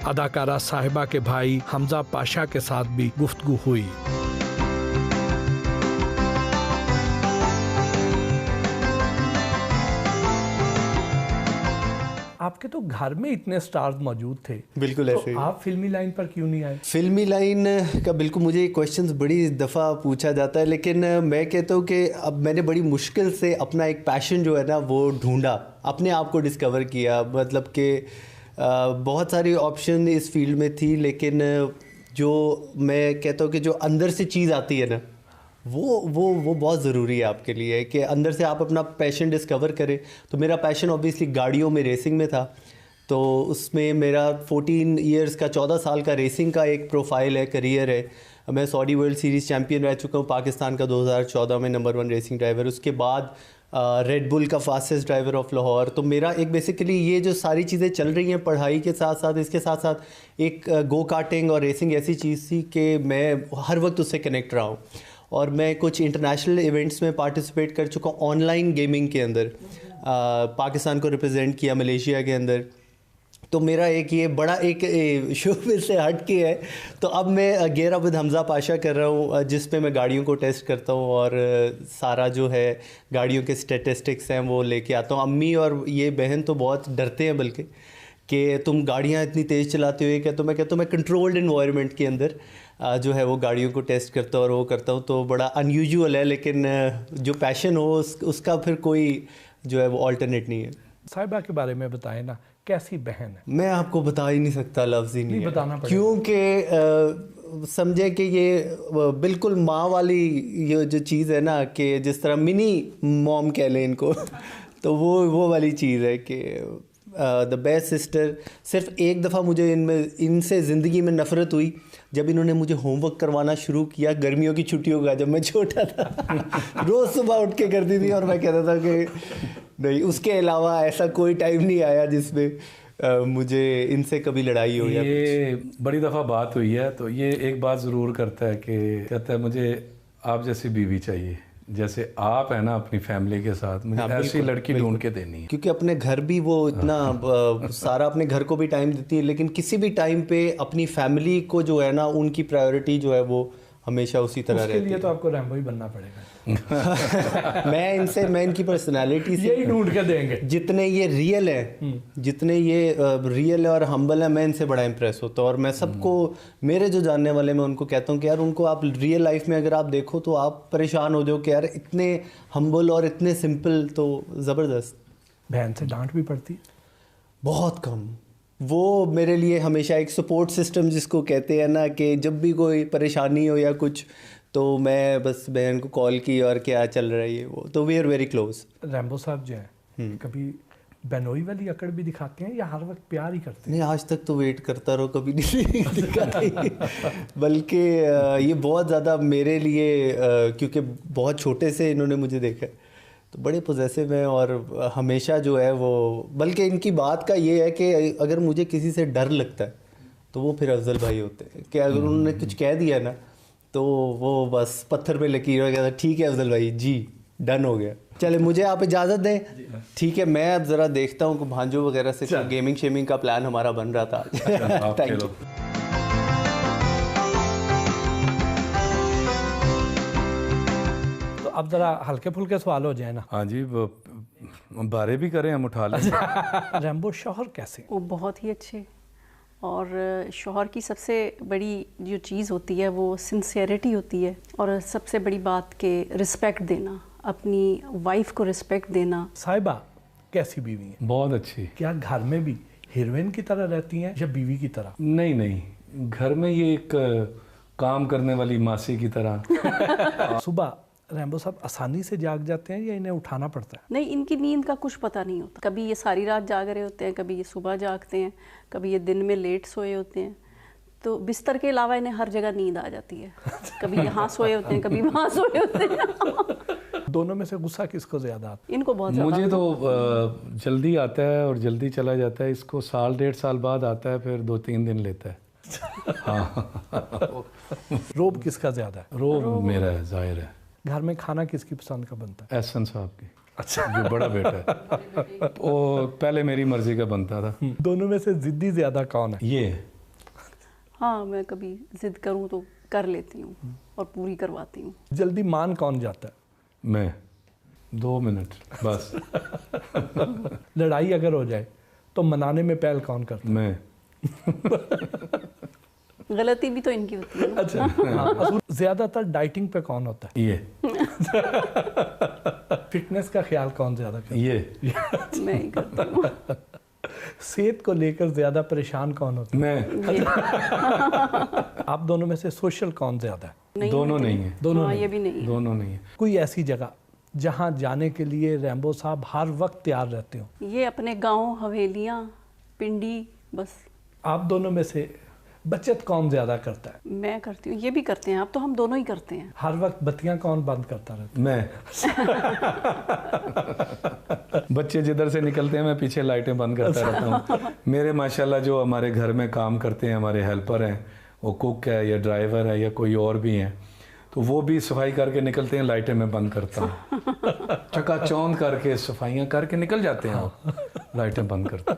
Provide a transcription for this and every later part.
اداکارہ صاحبہ کے بھائی حمزہ پاشا کے ساتھ بھی گفتگو ہوئی۔ آپ کے تو گھر میں اتنے سٹارز موجود تھے، بالکل ایسے تو آپ فلمی لائن پر کیوں نہیں آئے؟ فلمی لائن کا بالکل مجھے یہ کویشچنز بڑی دفعہ پوچھا جاتا ہے، لیکن میں کہتا ہوں کہ اب میں نے بڑی مشکل سے اپنا ایک پیشن جو ہے نا وہ ڈھونڈا، اپنے آپ کو ڈسکور کیا۔ مطلب کہ بہت ساری آپشن اس فیلڈ میں تھی، لیکن جو میں کہتا ہوں کہ جو اندر سے چیز آتی ہے نا وہ بہت ضروری ہے آپ کے لیے، کہ اندر سے آپ اپنا پیشن ڈسکور کریں۔ تو میرا پیشن اوبیسلی گاڑیوں میں ریسنگ میں تھا، تو اس میں میرا 14 ایئرس کا 14 سال کا ریسنگ کا ایک پروفائل ہے، کریئر ہے۔ میں سعودی ورلڈ سیریز چیمپئن رہ چکا ہوں، پاکستان کا 2014 میں نمبر 1 ریسنگ ڈرائیور، اس کے بعد ریڈ بل کا فاسٹسٹ ڈرائیور آف لاہور۔ تو میرا ایک بیسیکلی یہ جو ساری چیزیں چل رہی ہیں پڑھائی کے ساتھ ساتھ، اس کے ساتھ ساتھ ایک گو کارٹنگ اور ریسنگ ایسی چیز تھی کہ میں ہر وقت اس سے کنیکٹ رہا ہوں، اور میں کچھ انٹرنیشنل ایونٹس میں پارٹیسپیٹ کر چکا ہوں آن لائن گیمنگ کے اندر، پاکستان کو ریپرزینٹ کیا ملیشیا کے اندر۔ تو میرا ایک یہ بڑا ایک شعبے سے ہٹ کے ہے۔ تو اب میں گیئر اپ ود حمزہ پاشا کر رہا ہوں، جس پہ میں گاڑیوں کو ٹیسٹ کرتا ہوں، اور سارا جو ہے گاڑیوں کے اسٹیٹسٹکس ہیں وہ لے کے آتا ہوں۔ امی اور یہ بہن تو بہت ڈرتے ہیں بلکہ، کہ تم گاڑیاں اتنی تیز چلاتے ہوئے، کہ تو میں کہتا ہوں میں کنٹرولڈ انوائرمنٹ کے اندر جو ہے وہ گاڑیوں کو ٹیسٹ کرتا ہوں اور وہ کرتا ہوں۔ تو بڑا ان یوزول ہے، لیکن جو پیشن ہو اس کا پھر کوئی جو ہے وہ آلٹرنیٹ نہیں ہے۔ صاحبہ کے بارے میں بتائیں نا، کیسی بہن ہے؟ میں آپ کو بتا ہی نہیں سکتا، لفظ ہی نہیں بتانا پڑے، کیونکہ سمجھے کہ یہ بالکل ماں والی یہ جو چیز ہے نا، کہ جس طرح منی موم کہہ لیں ان کو، تو وہ والی چیز ہے کہ دا بیسٹ سسٹر۔ صرف ایک دفعہ مجھے ان سے زندگی میں نفرت ہوئی جب انہوں نے مجھے ہوم ورک کروانا شروع کیا گرمیوں کی چھٹیوں کا، جب میں چھوٹا تھا۔ روز صبح اٹھ کے کرتی تھی، اور میں کہتا تھا کہ نہیں، اس کے علاوہ ایسا کوئی ٹائم نہیں آیا جس میں مجھے ان سے کبھی لڑائی ہو۔ یہ بڑی دفعہ بات ہوئی ہے، تو یہ ایک بات ضرور کرتا ہے کہ کہتا ہے مجھے آپ جیسی بیوی چاہیے، جیسے آپ ہیں نا اپنی فیملی کے ساتھ، مجھے ایسی لڑکی ڈھونڈ کے دینی ہے۔ کیونکہ اپنے گھر بھی وہ اتنا سارا اپنے گھر کو بھی ٹائم دیتی ہے، لیکن کسی بھی ٹائم پہ اپنی فیملی کو جو ہے نا ان کی پرائیورٹی جو ہے وہ ہمیشہ اسی طرح رہتی ہے۔ اس کے لیے تو آپ کو ریمبو ہی بننا پڑے گا۔ میں ان کی پرسنالٹی سے یہی ڈھونڈ کے دیں گے، جتنے یہ ریئل ہے اور ہمبل ہے، میں ان سے بڑا امپریس ہوتا ہوں۔ اور میں سب کو، میرے جو جاننے والے، میں ان کو کہتا ہوں کہ یار ان کو آپ ریئل لائف میں اگر آپ دیکھو تو آپ پریشان ہو جاؤ کہ یار اتنے ہمبل اور اتنے سمپل، تو زبردست۔ بہن سے ڈانٹ بھی پڑتی؟ بہت کم۔ وہ میرے لیے ہمیشہ ایک سپورٹ سسٹم جس کو کہتے ہیں نا، کہ جب بھی کوئی پریشانی ہو یا کچھ، تو میں بس بہن کو کال کی اور کیا چل رہا ہے یہ وہ، تو we are very close. Rambo صاحب جو ہیں کبھی بینوئی والی اکڑ بھی دکھاتے ہیں یا ہر وقت پیار ہی کرتے ہیں؟ نہیں، آج تک تو ویٹ کرتا رہو، کبھی نہیں دکھائی۔ بلکہ یہ بہت زیادہ میرے لیے، کیونکہ بہت چھوٹے سے انہوں نے مجھے دیکھا، تو بڑے پوزیسو ہیں، اور ہمیشہ جو ہے وہ، بلکہ ان کی بات کا یہ ہے کہ اگر مجھے کسی سے ڈر لگتا ہے تو وہ پھر افضل بھائی ہوتے ہیں، کہ اگر انہوں نے کچھ کہہ دیا نا تو وہ بس پتھر پہ لکیر ہو گیا، ٹھیک ہے افضل بھائی جی، ڈن ہو گیا، چلے مجھے آپ اجازت دیں۔ ٹھیک ہے، میں اب ذرا دیکھتا ہوں کہ بھانجوں وغیرہ سے گیمنگ شیمنگ کا پلان ہمارا بن رہا تھا۔ Thank you. اب ذرا ہلکے پھلکے سوال ہو جائیں نا۔ ہاں جی، بارے بھی کریں، ہم اٹھا لیں۔ ریمبو شوہر کیسے؟ وہ بہت ہی اچھے، اور شوہر کی سب سے بڑی جو چیز ہوتی ہے وہ سنسیئرٹی ہوتی ہے، اور سب سے بڑی بات کہ رسپیکٹ دینا، اپنی وائف کو رسپیکٹ دینا۔ صاحبہ کیسی بیوی ہیں؟ بہت اچھی۔ کیا گھر میں بھی ہیروئن کی طرح رہتی ہیں یا بیوی کی طرح؟ نہیں، گھر میں یہ ایک کام کرنے والی ماسی کی طرح۔ صبح ریمبو صاحب آسانی سے جاگ جاتے ہیں یا انہیں اٹھانا پڑتا ہے؟ نہیں، ان کی نیند کا کچھ پتہ نہیں ہوتا، کبھی یہ ساری رات جاگ رہے ہوتے ہیں، کبھی یہ صبح جاگتے ہیں، کبھی یہ دن میں لیٹ سوئے ہوتے ہیں، تو بستر کے علاوہ انہیں ہر جگہ نیند آ جاتی ہے، کبھی یہاں سوئے ہوتے ہیں، کبھی وہاں سوئے ہوتے ہیں۔ دونوں میں سے غصہ کس کو زیادہ آتا ہے؟ ان کو بہت زیادہ۔ مجھے تو جلدی آتا ہے اور جلدی چلا جاتا ہے، اس کو 1.5 سال بعد آتا ہے، پھر 2-3 دن لیتا ہے۔ ہاں۔ روب کس کا زیادہ ہے؟ روب میرا ہے، ظاہر ہے۔ گھر میں کھانا کس کی پسند کا بنتا ہے؟ احسن صاحب کی، جو بڑا بیٹا ہے، وہ پہلے میری مرضی کا بنتا تھا۔ دونوں میں سے ضدی زیادہ کون ہے؟ یہ ہاں میں کبھی ضد کروں تو کر لیتی ہوں اور پوری کرواتی ہوں. جلدی مان کون جاتا ہے؟ میں 2 منٹ بس. لڑائی اگر ہو جائے تو منانے میں پہل کون کرتا ہے؟ میں. غلطی بھی تو ان کی ہوتی ہے نا. اچھا. زیادہ تر ڈائٹنگ پہ کون ہوتا ہے؟ یہ فٹنس کا خیال کون زیادہ کرتا ہے؟ یہ میں ہی کرتی ہوں. صحت کو لے کر زیادہ پریشان کون ہوتا ہے؟ میں. آپ دونوں میں سے سوشل کون زیادہ ہے؟ دونوں نہیں ہیں. دونوں ہاں نہیں. یہ بھی نہیں ہے. دونوں نہیں ہیں. کوئی ایسی جگہ جہاں جانے کے لیے ریمبو صاحب ہر وقت تیار رہتے ہوں؟ یہ اپنے گاؤں، حویلیاں، پنڈی، بس. آپ دونوں میں سے بچت کون زیادہ کرتا ہے؟ میں کرتی ہوں. یہ بھی کرتے ہیں. اب تو ہم دونوں ہی کرتے ہیں. ہر وقت بتیاں کون بند کرتا رہتا میں. بچے جدھر سے نکلتے ہیں میں پیچھے لائٹیں بند کرتا رہتا ہوں. میرے ماشاءاللہ جو ہمارے گھر میں کام کرتے ہیں، ہمارے ہیلپر ہیں، وہ کوک ہے یا ڈرائیور ہے یا کوئی اور بھی ہیں، تو وہ بھی صفائی کر کے نکلتے ہیں، لائٹیں میں بند کرتا ہوں. چکا چوند کر کے صفائیاں کر کے نکل جاتے ہیں، وہ لائٹیں بند کرتے ہیں.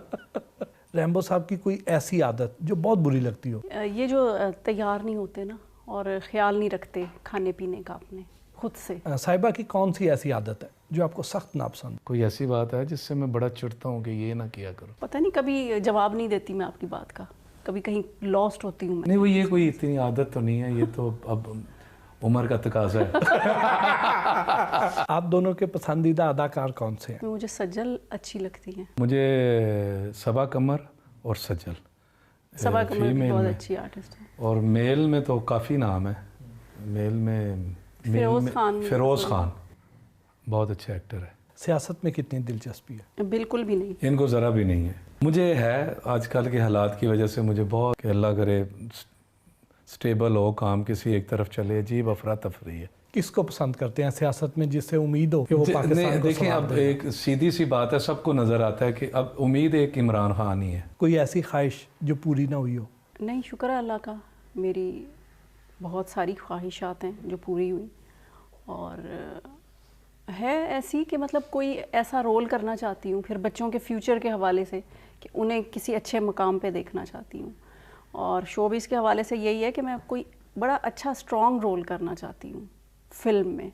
ریمبو صاحب کی کوئی ایسی عادت جو بہت بری لگتی ہو؟ یہ جو تیار نہیں ہوتے نا اور خیال نہیں رکھتے کھانے پینے کا اپنے خود سے. صاحبہ کی کون سی ایسی عادت ہے جو آپ کو سخت ناپسند؟ کوئی ایسی بات ہے جس سے میں بڑا چڑھتا ہوں کہ یہ نہ کیا کرو. پتہ نہیں کبھی جواب نہیں دیتی میں آپ کی بات کا، کبھی کہیں لاسٹ ہوتی ہوں میں. نہیں، وہ یہ کوئی اتنی عادت تو نہیں ہے، یہ تو اب عمر کا تقاضا ہے. آپ دونوں کے پسندیدہ اداکار کون سے ہیں؟ مجھے سجل اچھی لگتی ہیں. مجھے صبا قمر اور سجل. صبا قمر بھی فیمیل بہت میں. اچھی آرٹسٹ ہے. اور میل میں تو کافی نام ہے. میل میں فیروز خان بہت اچھا ایکٹر ہے. سیاست میں کتنی دلچسپی ہے؟ بالکل بھی نہیں. ان کو ذرا بھی نہیں ہے. مجھے ہے آج کل کے حالات کی وجہ سے مجھے بہت کہ اللہ کرے سٹیبل ہو، کام کسی ایک طرف چلے. عجیب افراتفری ہے. کس کو پسند کرتے ہیں سیاست میں جس سے امید ہو کہ وہ پاکستان کو دیکھیں اب ایک سیدھی سی بات ہے، سب کو نظر آتا ہے کہ اب امید ایک عمران خان ہی ہے. کوئی ایسی خواہش جو پوری نہ ہوئی ہو؟ نہیں، شکر ہے اللہ کا، میری بہت ساری خواہشات ہیں جو پوری ہوئی. اور ہے ایسی کہ مطلب کوئی ایسا رول کرنا چاہتی ہوں پھر بچوں کے فیوچر کے حوالے سے کہ انہیں کسی اچھے مقام پہ دیکھنا چاہتی ہوں. اور شوبز کے حوالے سے یہی ہے کہ میں کوئی بڑا اچھا اسٹرانگ رول کرنا چاہتی ہوں فلم میں.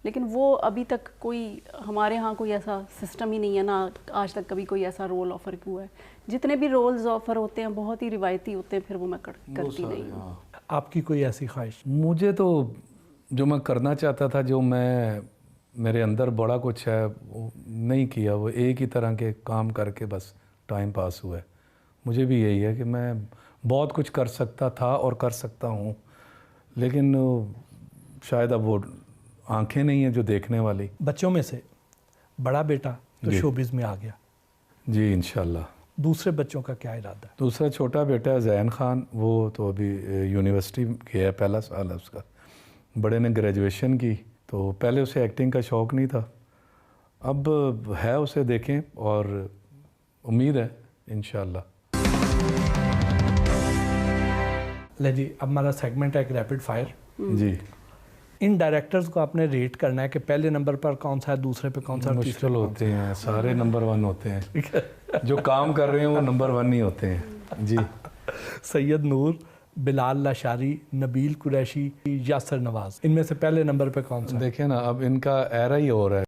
لیکن وہ ابھی تک کوئی ہمارے ہاں کوئی ایسا سسٹم ہی نہیں ہے، نہ آج تک کبھی کوئی ایسا رول آفر ہوا ہے. جتنے بھی رولز آفر ہوتے ہیں بہت ہی روایتی ہوتے ہیں، پھر وہ میں کرتی نہیں ہوں. آپ کی کوئی ایسی خواہش؟ مجھے تو جو میں کرنا چاہتا تھا، جو میرے اندر بڑا کچھ ہے وہ نہیں کیا. وہ ایک ہی طرح کے کام کر کے بس ٹائم پاس ہوا ہے. مجھے بھی یہی ہے کہ میں بہت کچھ کر سکتا تھا اور کر سکتا ہوں، لیکن شاید اب وہ آنکھیں نہیں ہیں جو دیکھنے والی. بچوں میں سے بڑا بیٹا تو شوبز میں آ گیا. جی انشاءاللہ. دوسرے بچوں کا کیا ارادہ ہے؟ دوسرا چھوٹا بیٹا ہے زین خان، وہ تو ابھی یونیورسٹی گیا ہے، پہلا سال ہے اس کا. بڑے نے گریجویشن کی، تو پہلے اسے ایکٹنگ کا شوق نہیں تھا، اب ہے. اسے دیکھیں اور امید ہے انشاءاللہ. لے جی، اب ہمارا سیگمنٹ ہے ایک ریپڈ فائر. جی. ان ڈائریکٹرز کو آپ نے ریٹ کرنا ہے کہ پہلے نمبر پر کون سا ہے، دوسرے پہ کون سا، مشکل ہوتے ہیں، سارے نمبر 1 ہوتے ہیں. جو کام کر رہے ہیں وہ نمبر 1 نہیں ہوتے ہیں. جی. سید نور، بلال لاشاری، نبیل قریشی، یاسر نواز، ان میں سے پہلے نمبر پہ کون سا؟ دیکھیں نا، اب ان کا ایرا ہی ہو رہا ہے.